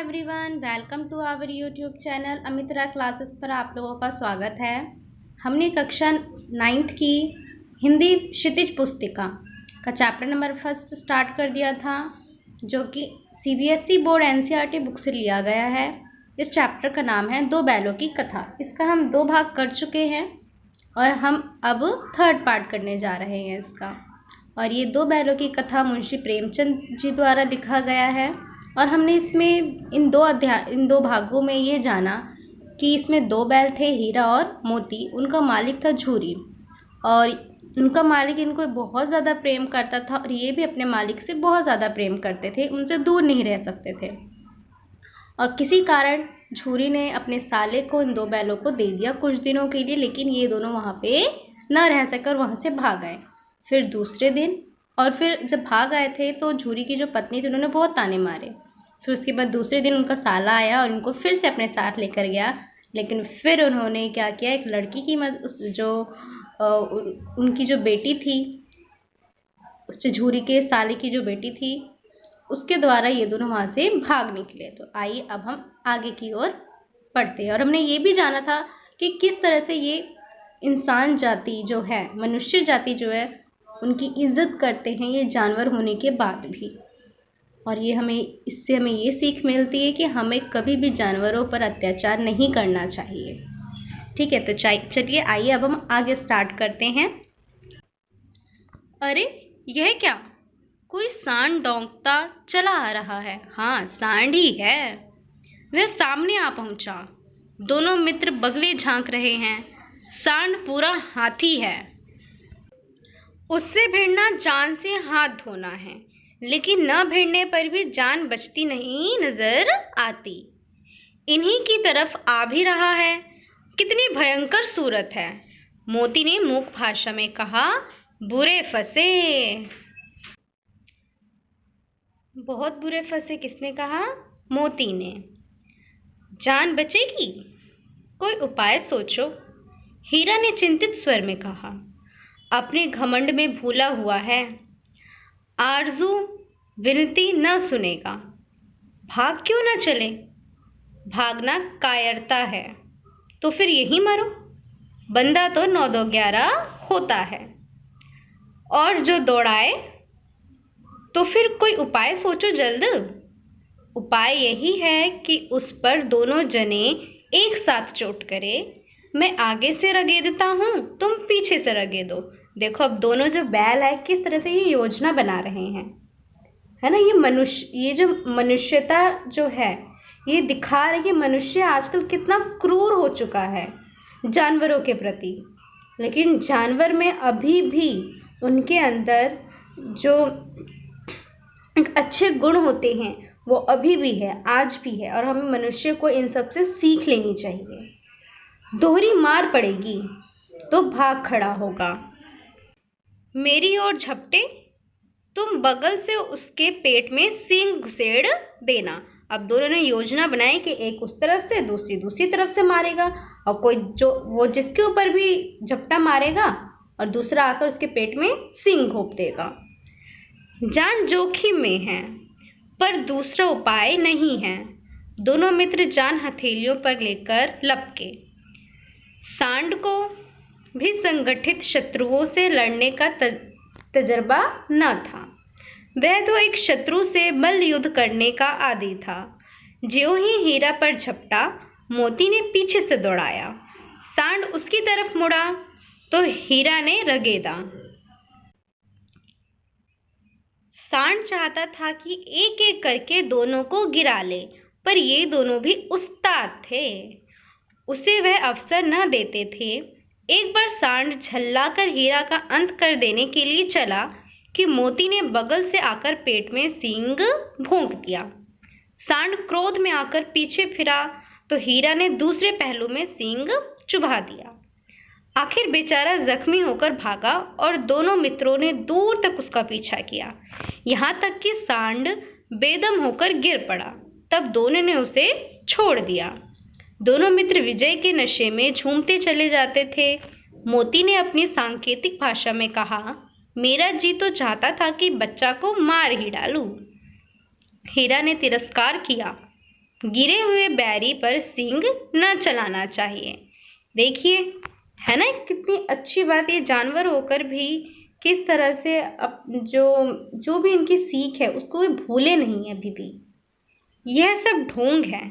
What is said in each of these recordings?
Everyone, welcome to our YouTube channel Amitra classes पर आप लोगों का स्वागत है। हमने कक्षा 9th की हिंदी क्षितिज पुस्तिका का चैप्टर नंबर 1 स्टार्ट कर दिया था, जो कि सीबीएसई बोर्ड एनसीईआरटी बुक से लिया गया है। इस चैप्टर का नाम है दो बैलों की कथा। इसका हम 2 भाग कर चुके हैं और हम अब 3rd पार्ट करने जा रहे हैं इसका। और ये दो बैलों की कथा मुंशी प्रेमचंद जी द्वारा लिखा गया है। और हमने इसमें इन दो भागों में ये जाना कि इसमें 2 बैल थे, हीरा और मोती। उनका मालिक था झूरी और उनका मालिक इनको बहुत ज़्यादा प्रेम करता था और ये भी अपने मालिक से बहुत ज़्यादा प्रेम करते थे, उनसे दूर नहीं रह सकते थे। और किसी कारण झूरी ने अपने साले को इन 2 बैलों को दे दिया कुछ दिनों के लिए, लेकिन ये दोनों वहाँ पे न रह सके और वहाँ से भाग गए। फिर दूसरे दिन और फिर जब भाग आए थे तो झूरी की जो पत्नी थी उन्होंने बहुत ताने मारे। फिर उसके बाद दूसरे दिन उनका साला आया और उनको फिर से अपने साथ लेकर गया, लेकिन फिर उन्होंने क्या किया, एक लड़की की उनकी जो बेटी थी, उससे झूरी के साले की जो बेटी थी, उसके द्वारा ये दोनों वहाँ से भाग निकले। तो आइए अब हम आगे की ओर पढ़ते हैं। और हमने ये भी जाना था कि किस तरह से ये इंसान जाति जो है, मनुष्य जाति जो है, उनकी इज्जत करते हैं ये जानवर होने के बाद भी। और इससे हमें ये सीख मिलती है कि हमें कभी भी जानवरों पर अत्याचार नहीं करना चाहिए। ठीक है, तो चलिए आइए अब हम आगे स्टार्ट करते हैं। अरे यह क्या, कोई सांड डौंकता चला आ रहा है। हाँ, सांड ही है। वह सामने आ पहुंचा। दोनों मित्र बगले झांक रहे हैं। सांड पूरा हाथी है। उससे भिड़ना जान से हाथ धोना है, लेकिन न भिड़ने पर भी जान बचती नहीं नजर आती। इन्हीं की तरफ आ भी रहा है। कितनी भयंकर सूरत है। मोती ने मूक भाषा में कहा। बुरे फंसे। बहुत बुरे फंसे किसने कहा? मोती ने। जान बचेगी? कोई उपाय सोचो, हीरा ने चिंतित स्वर में कहा। अपने घमंड में भूला हुआ है। आरजू विनती न सुनेगा। भाग क्यों न चले? भागना कायरता है, तो फिर यहीं मरो। बंदा तो 9-2-11 होता है। और जो दौड़ाए, तो फिर कोई उपाय सोचो जल्द। उपाय यही है कि उस पर दोनों जने एक साथ चोट करे। मैं आगे से रगेदता हूँ, तुम पीछे से रगेदो। देखो अब दोनों जो बैल है किस तरह से ये योजना बना रहे हैं, है ना। ये जो मनुष्यता जो है ये दिखा रही है कि मनुष्य आजकल कितना क्रूर हो चुका है जानवरों के प्रति। लेकिन जानवर में अभी भी उनके अंदर जो अच्छे गुण होते हैं वो अभी भी है, आज भी है। और हमें मनुष्य को इन सब से सीख लेनी चाहिए। दोहरी मार पड़ेगी तो भाग खड़ा होगा। मेरी ओर झपटे, तुम बगल से उसके पेट में सींग घुसेड़ देना। अब दोनों ने योजना बनाई कि एक उस तरफ से दूसरी तरफ से मारेगा, और कोई वो जिसके ऊपर भी झपटा मारेगा और दूसरा आकर उसके पेट में सींग घोंप देगा। जान जोखिम में है, पर दूसरा उपाय नहीं है। दोनों मित्र जान हथेलियों पर लेकर लपके। सांड को भी संगठित शत्रुओं से लड़ने का तजर्बा न था। वह तो एक शत्रु से मल्ल युद्ध करने का आदी था। ज्यों ही हीरा पर झपटा, मोती ने पीछे से दौड़ाया। सांड उसकी तरफ मुड़ा तो हीरा ने रगेदा। सांड चाहता था कि एक एक करके दोनों को गिरा ले, पर ये दोनों भी उस्ताद थे, उसे वह अवसर न देते थे। एक बार सांड झल्लाकर हीरा का अंत कर देने के लिए चला कि मोती ने बगल से आकर पेट में सींग भोंक दिया। सांड क्रोध में आकर पीछे फिरा तो हीरा ने दूसरे पहलू में सींग चुभा दिया। आखिर बेचारा जख्मी होकर भागा और दोनों मित्रों ने दूर तक उसका पीछा किया, यहाँ तक कि सांड बेदम होकर गिर पड़ा। तब दोनों ने उसे छोड़ दिया। दोनों मित्र विजय के नशे में झूमते चले जाते थे। मोती ने अपनी सांकेतिक भाषा में कहा, मेरा जी तो चाहता था कि बच्चा को मार ही डालूं। हीरा ने तिरस्कार किया, गिरे हुए बैरी पर सींग न चलाना चाहिए। देखिए, है ना कितनी अच्छी बात। ये जानवर होकर भी किस तरह से जो भी इनकी सीख है उसको वे भूले नहीं है अभी भी। यह सब ढोंग है।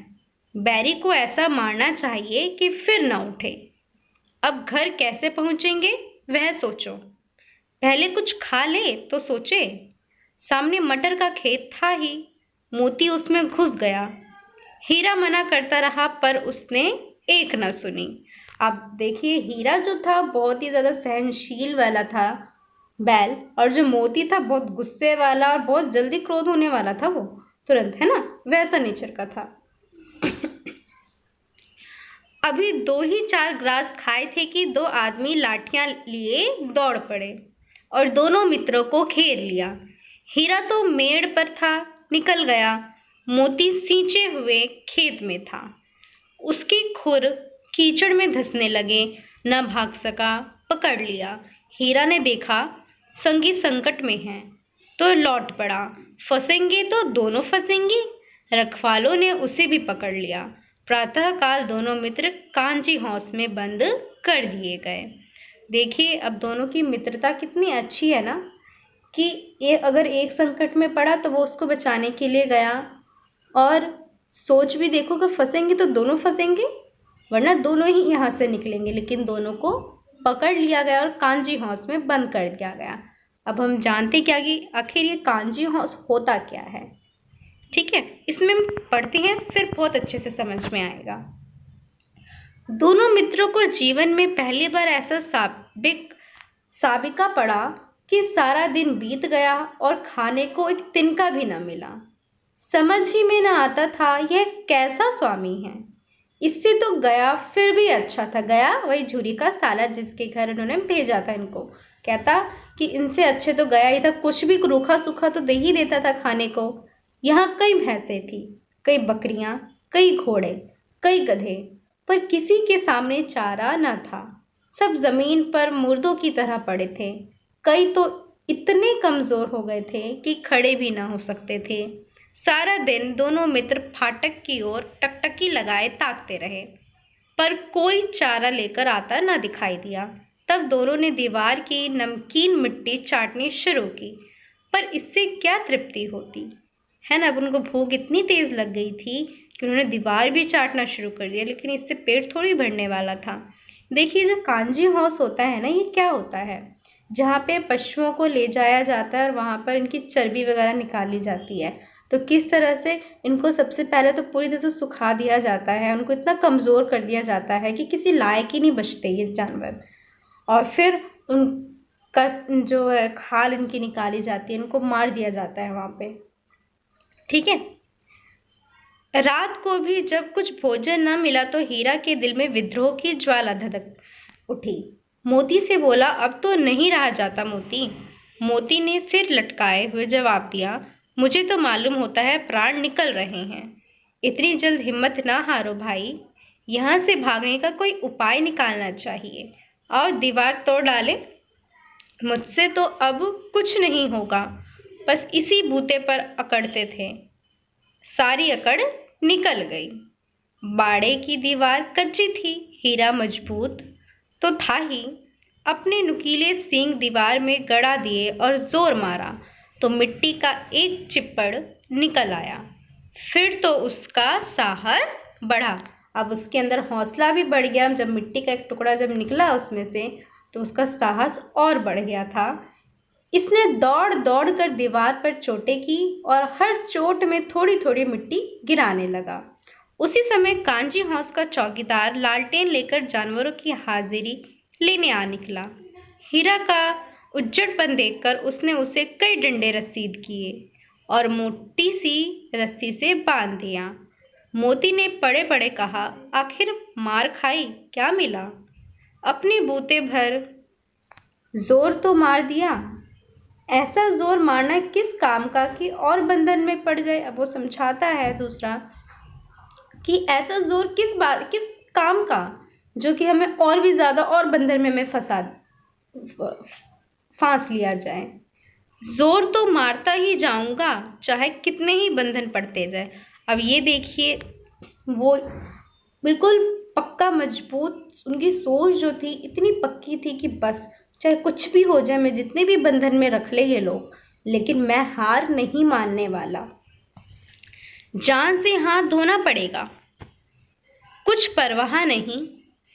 बैरी को ऐसा मारना चाहिए कि फिर ना उठे। अब घर कैसे पहुंचेंगे वह सोचो। पहले कुछ खा ले तो सोचे। सामने मटर का खेत था ही। मोती उसमें घुस गया। हीरा मना करता रहा पर उसने एक न सुनी। अब देखिए, हीरा जो था बहुत ही ज़्यादा सहनशील वाला था बैल, और जो मोती था बहुत गुस्से वाला और बहुत जल्दी क्रोध होने वाला था, वो तुरंत, है ना, वैसा नेचर का था। अभी 2 ही 4 ग्रास खाए थे कि 2 आदमी लाठियां लिए दौड़ पड़े और दोनों मित्रों को घेर लिया। हीरा तो मेड़ पर था, निकल गया। मोती सींचे हुए खेत में था। उसके खुर कीचड़ में धंसने लगे, न भाग सका, पकड़ लिया। हीरा ने देखा संगी संकट में है तो लौट पड़ा। फंसेंगे तो दोनों फंसेंगे। रखवालों ने उसे भी पकड़ लिया। प्रातःकाल दोनों मित्र कांजी हौस में बंद कर दिए गए। देखिए, अब दोनों की मित्रता कितनी अच्छी है ना, कि ये अगर एक संकट में पड़ा तो वो उसको बचाने के लिए गया। और सोच भी देखो कि फंसेंगे तो दोनों फंसेंगे, वरना दोनों ही यहाँ से निकलेंगे, लेकिन दोनों को पकड़ लिया गया और कांजी हौस में बंद कर दिया गया। अब हम जानते क्या कि आखिर ये कांजी हौस होता क्या है। ठीक है, इसमें हम पढ़ते हैं, फिर बहुत अच्छे से समझ में आएगा। दोनों मित्रों को जीवन में पहली बार ऐसा साबिका पड़ा कि सारा दिन बीत गया और खाने को एक तिनका भी न मिला। समझ ही में न आता था यह कैसा स्वामी है। इससे तो गया फिर भी अच्छा था। गया वही झूरी का साला जिसके घर उन्होंने भेजा था इनको। कहता कि इनसे अच्छे तो गया ही था, कुछ भी रूखा सूखा तो दे ही देता था खाने को। यहाँ कई भैंसें थी, कई बकरियां, कई घोड़े, कई गधे, पर किसी के सामने चारा न था। सब जमीन पर मुर्दों की तरह पड़े थे। कई तो इतने कमजोर हो गए थे कि खड़े भी ना हो सकते थे। सारा दिन दोनों मित्र फाटक की ओर टकटकी लगाए ताकते रहे, पर कोई चारा लेकर आता ना दिखाई दिया। तब दोनों ने दीवार की नमकीन मिट्टी चाटनी शुरू की, पर इससे क्या तृप्ति होती, है ना। अब उनको भूख इतनी तेज लग गई थी कि उन्होंने दीवार भी चाटना शुरू कर दिया, लेकिन इससे पेट थोड़ी भरने वाला था। देखिए, जो कांजी हौस होता है ना, ये क्या होता है, जहाँ पे पशुओं को ले जाया जाता है और वहाँ पर इनकी चर्बी वगैरह निकाली जाती है। तो किस तरह से इनको सबसे पहले तो पूरी तरह से सुखा दिया जाता है, उनको इतना कमज़ोर कर दिया जाता है कि किसी लायक ही नहीं बचते ये जानवर। और फिर उनका जो है खाल इनकी निकाली जाती है, इनको मार दिया जाता है वहाँ पे। ठीक है। रात को भी जब कुछ भोजन न मिला तो हीरा के दिल में विद्रोह की ज्वाला धधक उठी। मोती से बोला, अब तो नहीं रहा जाता मोती। मोती ने सिर लटकाए हुए जवाब दिया, मुझे तो मालूम होता है प्राण निकल रहे हैं। इतनी जल्द हिम्मत ना हारो भाई, यहाँ से भागने का कोई उपाय निकालना चाहिए और दीवार तोड़ डाले। मुझसे तो अब कुछ नहीं होगा। बस इसी बूते पर अकड़ते थे, सारी अकड़ निकल गई। बाड़े की दीवार कच्ची थी, हीरा मजबूत तो था ही। अपने नुकीले सींग दीवार में गड़ा दिए और जोर मारा तो मिट्टी का एक चिप्पड़ निकल आया। फिर तो उसका साहस बढ़ा। अब उसके अंदर हौसला भी बढ़ गया। जब मिट्टी का एक टुकड़ा जब निकला उसमें से, तो उसका साहस और बढ़ गया था। इसने दौड़ दौड़ कर दीवार पर चोटें की और हर चोट में थोड़ी थोड़ी मिट्टी गिराने लगा। उसी समय कांजी हौस का चौकीदार लालटेन लेकर जानवरों की हाजिरी लेने आ निकला। हीरा का उज्जड़पन देखकर उसने उसे कई डंडे रसीद किए और मोटी सी रस्सी से बांध दिया। मोती ने पड़े पड़े कहा, आखिर मार खाई, क्या मिला? अपने बूते भर जोर तो मार दिया, ऐसा जोर मारना किस काम का कि और बंधन में पड़ जाए। अब वो समझाता है दूसरा कि ऐसा जोर किस काम का जो कि हमें और भी ज़्यादा और बंधन में फांस लिया जाए। जोर तो मारता ही जाऊंगा चाहे कितने ही बंधन पड़ते जाए। अब ये देखिए वो बिल्कुल पक्का मजबूत, उनकी सोच जो थी इतनी पक्की थी कि बस चाहे कुछ भी हो जाए, मैं जितने भी बंधन में रख ले ये लोग, लेकिन मैं हार नहीं मानने वाला। जान से हाथ धोना पड़ेगा, कुछ परवाह नहीं,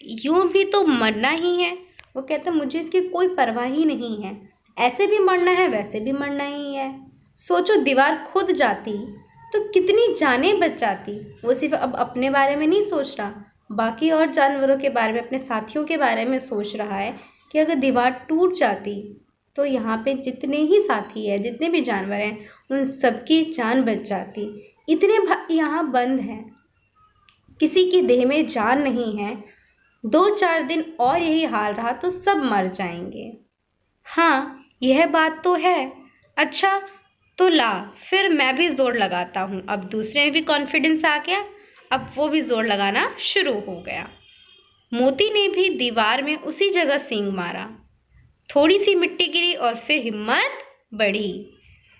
यूं भी तो मरना ही है। वो कहता मुझे इसकी कोई परवाह ही नहीं है, ऐसे भी मरना है वैसे भी मरना ही है। सोचो दीवार खुद जाती तो कितनी जानें बच जाती। वो सिर्फ अब अपने बारे में नहीं सोच रहा, बाकी और जानवरों के बारे में, अपने साथियों के बारे में सोच रहा है कि अगर दीवार टूट जाती तो यहाँ पे जितने ही साथी हैं, जितने भी जानवर हैं, उन सबकी जान बच जाती। इतने यहाँ बंद हैं, किसी की देह में जान नहीं है। 2-4 दिन और यही हाल रहा तो सब मर जाएंगे। हाँ यह बात तो है। अच्छा तो ला, फिर मैं भी जोर लगाता हूँ। अब दूसरे में भी कॉन्फिडेंस आ गया, अब वो भी जोर लगाना शुरू हो गया। मोती ने भी दीवार में उसी जगह सींग मारा, थोड़ी सी मिट्टी गिरी और फिर हिम्मत बढ़ी।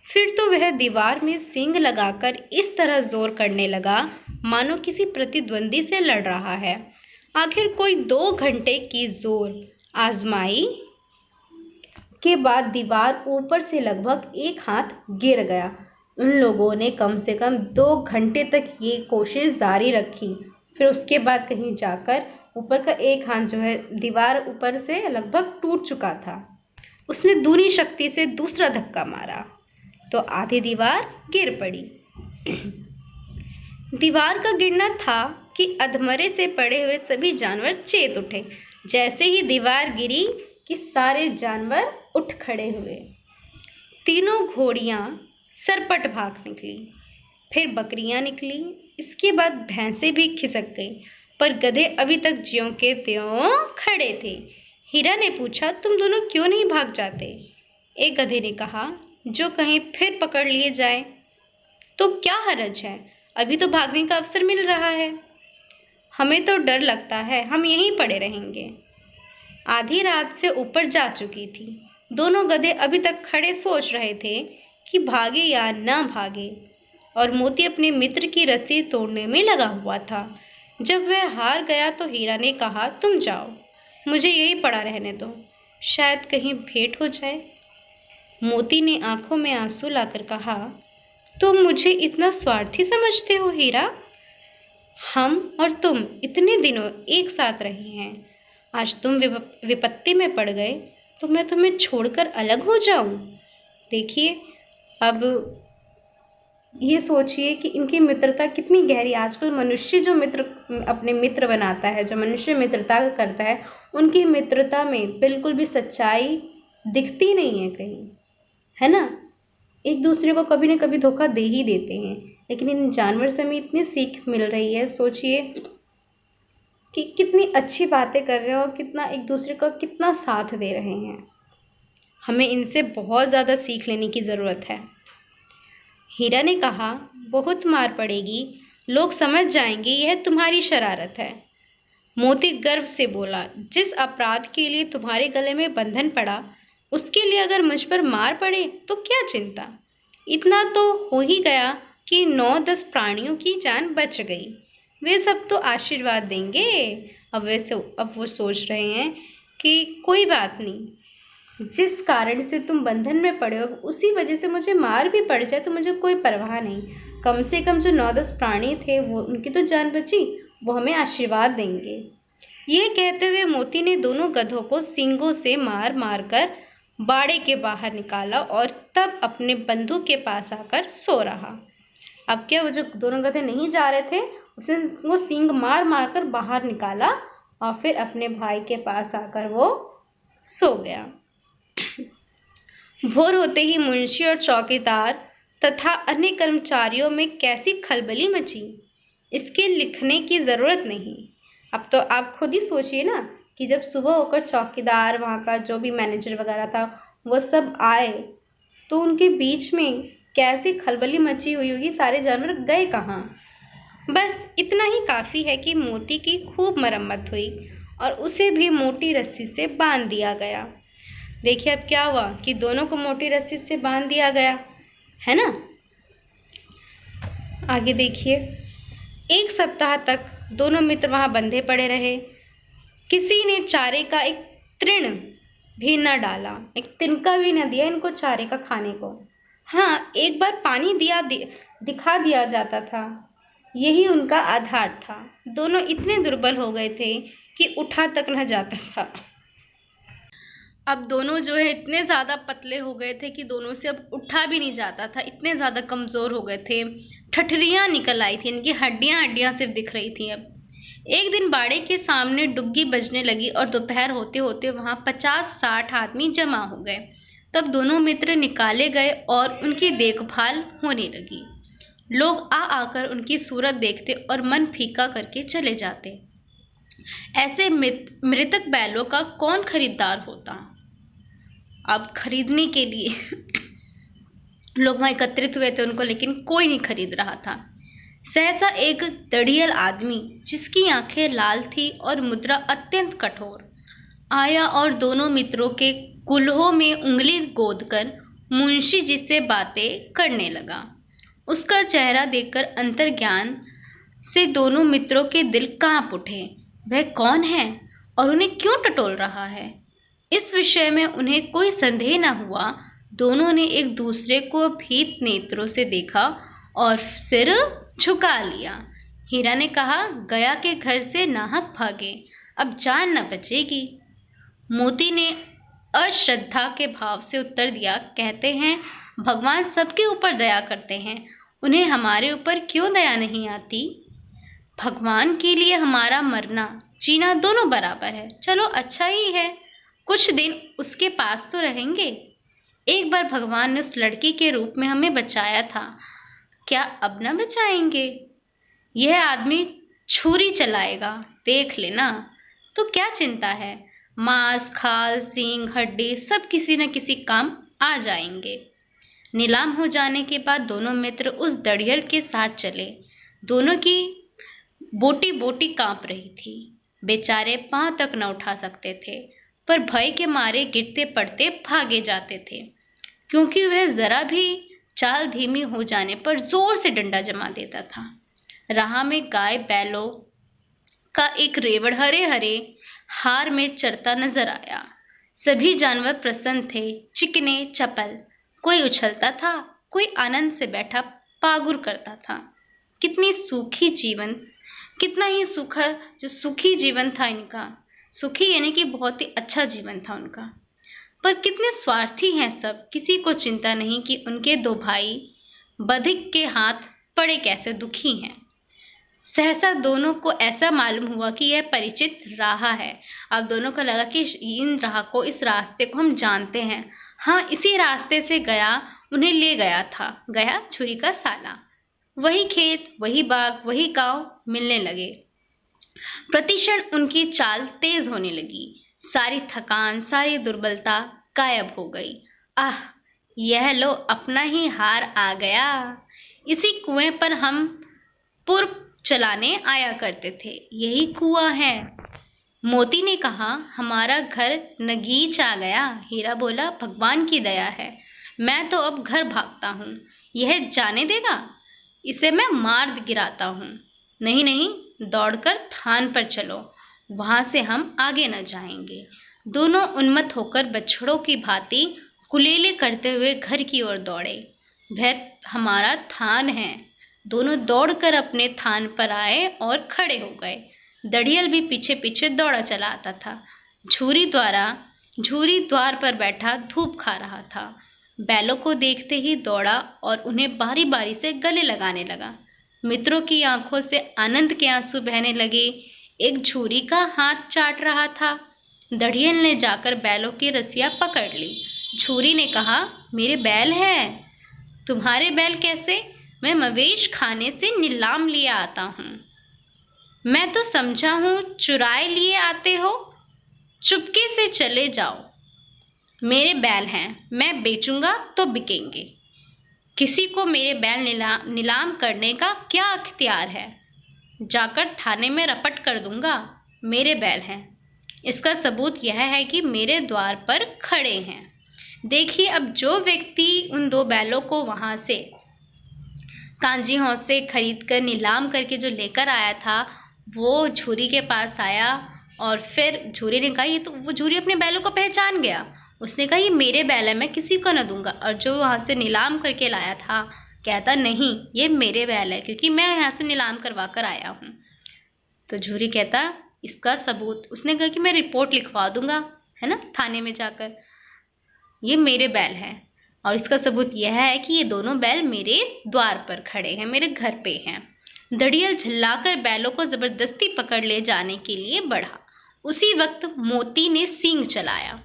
फिर तो वह दीवार में सींग लगाकर इस तरह जोर करने लगा मानो किसी प्रतिद्वंदी से लड़ रहा है। आखिर कोई 2 घंटे की जोर आजमाई के बाद दीवार ऊपर से लगभग 1 हाथ गिर गया। उन लोगों ने कम से कम 2 घंटे तक ये कोशिश जारी रखी। फिर उसके बाद कहीं जाकर ऊपर का 1 हाथ जो है, दीवार ऊपर से लगभग टूट चुका था। उसने दूनी शक्ति से दूसरा धक्का मारा तो आधी दीवार गिर पड़ी। दीवार का गिरना था कि अधमरे से पड़े हुए सभी जानवर चेत उठे। जैसे ही दीवार गिरी कि सारे जानवर उठ खड़े हुए। तीनों घोड़ियाँ सरपट भाग निकली, फिर बकरियाँ निकली, इसके बाद भैंसें भी खिसक गई, पर गधे अभी तक ज्यों के त्यों खड़े थे। हीरा ने पूछा, तुम दोनों क्यों नहीं भाग जाते? एक गधे ने कहा, जो कहीं फिर पकड़ लिए जाए तो क्या हर्ज है, अभी तो भागने का अवसर मिल रहा है। हमें तो डर लगता है, हम यहीं पड़े रहेंगे। आधी रात से ऊपर जा चुकी थी। दोनों गधे अभी तक खड़े सोच रहे थे कि भागे या ना भागे, और मोती अपने मित्र की रस्सी तोड़ने में लगा हुआ था। जब वह हार गया तो हीरा ने कहा, तुम जाओ, मुझे यही पड़ा रहने दो, शायद कहीं भेंट हो जाए। मोती ने आंखों में आंसू लाकर कहा, तुम मुझे इतना स्वार्थी समझते हो हीरा? हम और तुम इतने दिनों एक साथ रहे हैं, आज तुम विपत्ति में पड़ गए तो मैं तुम्हें छोड़कर अलग हो जाऊं? देखिए, अब ये सोचिए कि इनकी मित्रता कितनी गहरी। आजकल मनुष्य जो अपने मित्र बनाता है, जो मनुष्य मित्रता करता है, उनकी मित्रता में बिल्कुल भी सच्चाई दिखती नहीं है कहीं, है ना। एक दूसरे को कभी न कभी धोखा दे ही देते हैं, लेकिन इन जानवर से हमें इतनी सीख मिल रही है। सोचिए कि कितनी अच्छी बातें कर रहे हैं और कितना एक दूसरे का कितना साथ दे रहे हैं। हमें इनसे बहुत ज़्यादा सीख लेने की ज़रूरत है। हीरा ने कहा, बहुत मार पड़ेगी, लोग समझ जाएंगे यह तुम्हारी शरारत है। मोती गर्व से बोला, जिस अपराध के लिए तुम्हारे गले में बंधन पड़ा, उसके लिए अगर मुझ पर मार पड़े तो क्या चिंता। इतना तो हो ही गया कि 9-10 प्राणियों की जान बच गई, वे सब तो आशीर्वाद देंगे। अब वो सोच रहे हैं कि कोई बात नहीं, जिस कारण से तुम बंधन में पड़े हो उसी वजह से मुझे मार भी पड़ जाए तो मुझे कोई परवाह नहीं। कम से कम जो 9-10 प्राणी थे वो, उनकी तो जान बची, वो हमें आशीर्वाद देंगे। ये कहते हुए मोती ने दोनों गधों को सींगों से मार मार कर बाड़े के बाहर निकाला और तब अपने बंधु के पास आकर सो रहा। अब क्या, वो जो दोनों गधे नहीं जा रहे थे, उसने वो सींग मार मार कर बाहर निकाला और फिर अपने भाई के पास आकर वो सो गया। भोर होते ही मुंशी और चौकीदार तथा अन्य कर्मचारियों में कैसी खलबली मची, इसके लिखने की ज़रूरत नहीं। अब तो आप खुद ही सोचिए ना कि जब सुबह होकर चौकीदार, वहाँ का जो भी मैनेजर वगैरह था, वो सब आए तो उनके बीच में कैसी खलबली मची हुई होगी, सारे जानवर गए कहाँ। बस इतना ही काफ़ी है कि मोती की खूब मरम्मत हुई और उसे भी मोटी रस्सी से बांध दिया गया। देखिए अब क्या हुआ कि दोनों को मोटी रस्सी से बांध दिया गया, है ना। आगे देखिए, एक सप्ताह तक दोनों मित्र वहाँ बंधे पड़े रहे। किसी ने चारे का एक तृण भी न डाला, एक तिनका भी न दिया इनको चारे का खाने को। हाँ, एक बार पानी दिखा दिया जाता था, यही उनका आधार था। दोनों इतने दुर्बल हो गए थे कि उठा तक न जाता था। अब दोनों जो है इतने ज़्यादा पतले हो गए थे कि दोनों से अब उठा भी नहीं जाता था, इतने ज़्यादा कमज़ोर हो गए थे। ठठरियाँ निकल आई थी, इनकी हड्डियाँ सिर्फ दिख रही थी। अब एक दिन बाड़े के सामने डुग्गी बजने लगी और दोपहर होते होते वहाँ 50-60 आदमी जमा हो गए। तब दोनों मित्र निकाले गए और उनकी देखभाल होने लगी। लोग आकर उनकी सूरत देखते और मन फीका करके चले जाते। ऐसे मृतक बैलों का कौन खरीदार होता? अब खरीदने के लिए लोग वहाँ एकत्रित हुए थे उनको, लेकिन कोई नहीं खरीद रहा था। सहसा एक दढ़ियल आदमी, जिसकी आंखें लाल थी और मुद्रा अत्यंत कठोर, आया और दोनों मित्रों के कुल्हों में उंगली गोदकर मुंशी जी से बातें करने लगा। उसका चेहरा देखकर अंतर्ज्ञान से दोनों मित्रों के दिल कांप उठे। वह कौन है और उन्हें क्यों टटोल रहा है, इस विषय में उन्हें कोई संदेह न हुआ। दोनों ने एक दूसरे को भीत नेत्रों से देखा और सिर झुका लिया। हीरा ने कहा, गया के घर से नाहक भागे, अब जान न बचेगी। मोती ने अश्रद्धा के भाव से उत्तर दिया, कहते हैं भगवान सबके ऊपर दया करते हैं, उन्हें हमारे ऊपर क्यों दया नहीं आती? भगवान के लिए हमारा मरना जीना दोनों बराबर है। चलो अच्छा ही है, कुछ दिन उसके पास तो रहेंगे। एक बार भगवान ने उस लड़की के रूप में हमें बचाया था, क्या अब न बचाएंगे? यह आदमी छुरी चलाएगा, देख लेना। तो क्या चिंता है, मांस, खाल, सींग, हड्डी सब किसी न किसी काम आ जाएंगे। नीलाम हो जाने के बाद दोनों मित्र उस दढ़ियल के साथ चले। दोनों की बोटी बोटी कांप रही थी। बेचारे पांव तक न उठा सकते थे, पर भय के मारे गिरते पड़ते भागे जाते थे, क्योंकि वह जरा भी चाल धीमी हो जाने पर जोर से डंडा जमा देता था। राह में गाय बैलों का एक रेवड़ हरे हरे हार में चरता नजर आया। सभी जानवर प्रसन्न थे, चिकने चपल। कोई उछलता था, कोई आनंद से बैठा पागुर करता था। कितना ही सुखी जीवन था इनका। सुखी यानी कि बहुत ही अच्छा जीवन था उनका। पर कितने स्वार्थी हैं सब, किसी को चिंता नहीं कि उनके दो भाई बधिक के हाथ पड़े कैसे दुखी हैं। सहसा दोनों को ऐसा मालूम हुआ कि यह परिचित राह है। अब दोनों को लगा कि इस रास्ते को हम जानते हैं। हाँ, इसी रास्ते से गया उन्हें ले गया था, गया छुरी का साला। वही खेत, वही बाग, वही गांव मिलने लगे। प्रतिक्षण उनकी चाल तेज होने लगी। सारी थकान, सारी दुर्बलता गायब हो गई। आह, यह लो अपना ही हार आ गया। इसी कुएं पर हम पूर्व चलाने आया करते थे, यही कुआं है। मोती ने कहा, हमारा घर नगीच आ गया। हीरा बोला, भगवान की दया है, मैं तो अब घर भागता हूँ। यह जाने देगा? इसे मैं मार गिराता हूँ। नहीं नहीं, दौड़कर थान पर चलो, वहाँ से हम आगे न जाएंगे। दोनों उन्मत्त होकर बछड़ों की भांति कुलेले करते हुए घर की ओर दौड़े। वह हमारा थान है। दोनों दौड़कर अपने थान पर आए और खड़े हो गए। दढ़ियल भी पीछे पीछे दौड़ा चला आता था। झूरी द्वार पर बैठा धूप खा रहा था। बैलों को देखते ही दौड़ा और उन्हें बारी बारी से गले लगाने लगा। मित्रों की आंखों से आनंद के आंसू बहने लगे। एक झूरी का हाथ चाट रहा था। दढ़ियल ने जाकर बैलों की रस्सियां पकड़ ली। झूरी ने कहा, मेरे बैल हैं। तुम्हारे बैल कैसे? मैं मवेश खाने से नीलाम लिए आता हूँ। मैं तो समझा हूँ चुराए लिए आते हो। चुपके से चले जाओ। मेरे बैल हैं, मैं बेचूंगा तो बिकेंगे। किसी को मेरे बैल नीलाम करने का क्या अख्तियार है? जाकर थाने में रपट कर दूंगा। मेरे बैल हैं। इसका सबूत यह है कि मेरे द्वार पर खड़े हैं। देखिए, अब जो व्यक्ति उन दो बैलों को वहाँ से कांजी हौस से खरीद कर नीलाम करके जो लेकर आया था वो झूरी के पास आया और फिर झूरी ने कहा ये तो, वो झूरी अपने बैलों को पहचान गया। उसने कहा ये मेरे बैल है, मैं किसी को न दूंगा। और जो वहाँ से नीलाम करके लाया था कहता नहीं ये मेरे बैल है क्योंकि मैं यहाँ से नीलाम करवा कर आया हूँ। तो झूरी कहता इसका सबूत, उसने कहा कि मैं रिपोर्ट लिखवा दूंगा, है ना, थाने में जाकर, ये मेरे बैल हैं और इसका सबूत यह है कि ये दोनों बैल मेरे द्वार पर खड़े हैं, मेरे घर पे हैं। दड़ियल झल्लाकर बैलों को ज़बरदस्ती पकड़ ले जाने के लिए बढ़ा। उसी वक्त मोती ने सींग चलाया।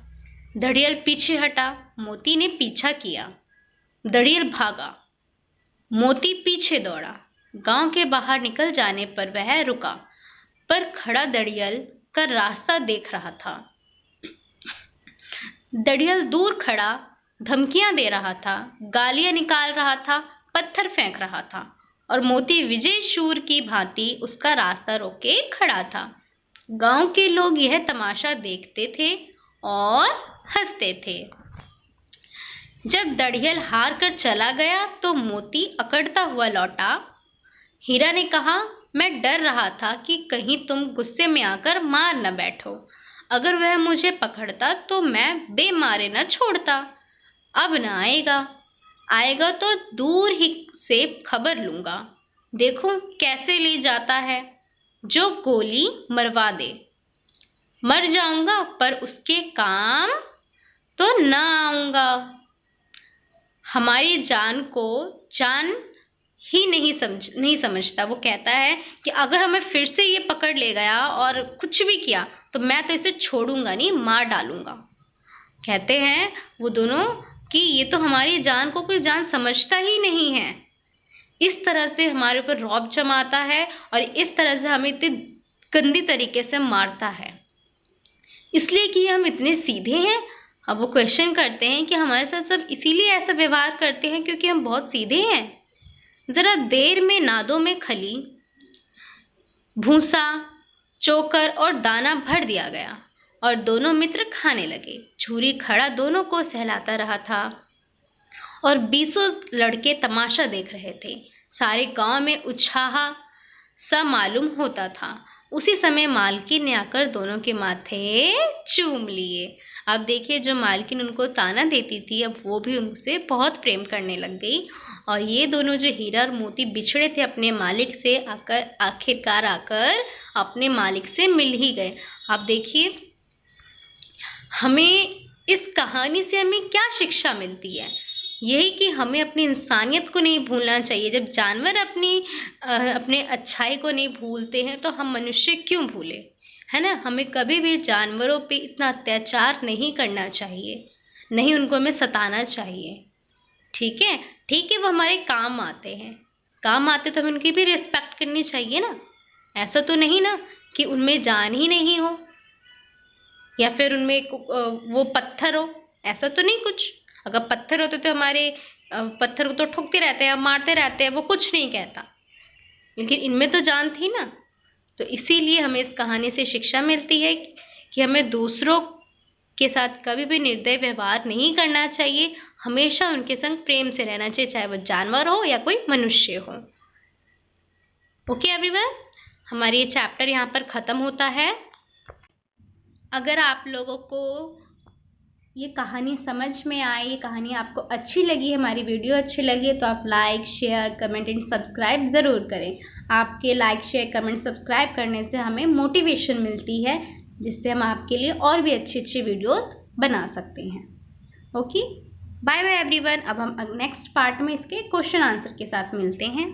दड़ियल पीछे हटा, मोती ने पीछा किया। दड़ियल भागा, मोती पीछे दौड़ा। गांव के बाहर निकल जाने पर वह रुका, पर खड़ा दड़ियल का रास्ता देख रहा था। दड़ियल दूर खड़ा धमकियां दे रहा था, गालियां निकाल रहा था, पत्थर फेंक रहा था और मोती विजय शूर की भांति उसका रास्ता रोके खड़ा था। गांव के लोग यह तमाशा देखते थे और हंसते थे। जब दड़ियल हार कर चला गया तो मोती अकड़ता हुआ लौटा। हीरा ने कहा मैं डर रहा था कि कहीं तुम गुस्से में आकर मार न बैठो। अगर वह मुझे पकड़ता तो मैं बेमारे न छोड़ता। अब न आएगा, आएगा तो दूर ही से खबर लूँगा, देखूं कैसे ले जाता है। जो गोली मरवा दे, मर जाऊंगा पर उसके काम तो न आऊँगा। हमारी जान को जान ही नहीं समझता। वो कहता है कि अगर हमें फिर से ये पकड़ ले गया और कुछ भी किया तो मैं तो इसे छोड़ूंगा नहीं, मार डालूंगा। कहते हैं वो दोनों कि ये तो हमारी जान को कोई जान समझता ही नहीं है। इस तरह से हमारे ऊपर रौब जमाता है और इस तरह से हमें इतनी गंदी तरीके से मारता है, इसलिए कि हम इतने सीधे हैं। अब वो क्वेश्चन करते हैं कि हमारे साथ सब इसीलिए ऐसा व्यवहार करते हैं क्योंकि हम बहुत सीधे हैं। ज़रा देर में नादों में खली, भूसा, चोकर और दाना भर दिया गया और दोनों मित्र खाने लगे। झूरी खड़ा दोनों को सहलाता रहा था और 20 लड़के तमाशा देख रहे थे। सारे गांव में उत्साह सा मालूम होता था। उसी समय मालकिन ने आकर दोनों के माथे चूम लिए। अब देखिए जो मालकिन उनको ताना देती थी अब वो भी उनसे बहुत प्रेम करने लग गई और ये दोनों जो हीरा और मोती बिछड़े थे अपने मालिक से, आखिरकार आकर अपने मालिक से मिल ही गए। अब देखिए हमें इस कहानी से हमें क्या शिक्षा मिलती है, यही कि हमें अपनी इंसानियत को नहीं भूलना चाहिए। जब जानवर अपने अच्छाई को नहीं भूलते हैं तो हम मनुष्य क्यों भूले, है ना। हमें कभी भी जानवरों पे इतना अत्याचार नहीं करना चाहिए, नहीं उनको हमें सताना चाहिए। ठीक है, वो हमारे काम आते हैं, काम आते तो हमें उनकी भी रिस्पेक्ट करनी चाहिए ना। ऐसा तो नहीं ना कि उनमें जान ही नहीं हो या फिर उनमें वो पत्थर हो, ऐसा तो नहीं कुछ। अगर पत्थर होते तो हमारे पत्थर को तो ठोकते रहते हैं, मारते रहते हैं, वो कुछ नहीं कहता, लेकिन इनमें तो जान थी ना। तो इसीलिए हमें इस कहानी से शिक्षा मिलती है कि हमें दूसरों के साथ कभी भी निर्दय व्यवहार नहीं करना चाहिए, हमेशा उनके संग प्रेम से रहना चाहिए, चाहे वो जानवर हो या कोई मनुष्य हो। ओके एवरीवन, हमारी ये चैप्टर यहाँ पर ख़त्म होता है। अगर आप लोगों को ये कहानी समझ में आई, ये कहानी आपको अच्छी लगी, हमारी वीडियो अच्छी लगी है तो आप like, share, comment and subscribe ज़रूर करें। आपके लाइक, शेयर, कमेंट, सब्सक्राइब करने से हमें मोटिवेशन मिलती है, जिससे हम आपके लिए और भी अच्छी वीडियोस बना सकते हैं। Okay, bye bye everyone. अब हम नेक्स्ट पार्ट में इसके क्वेश्चन आंसर के साथ मिलते हैं।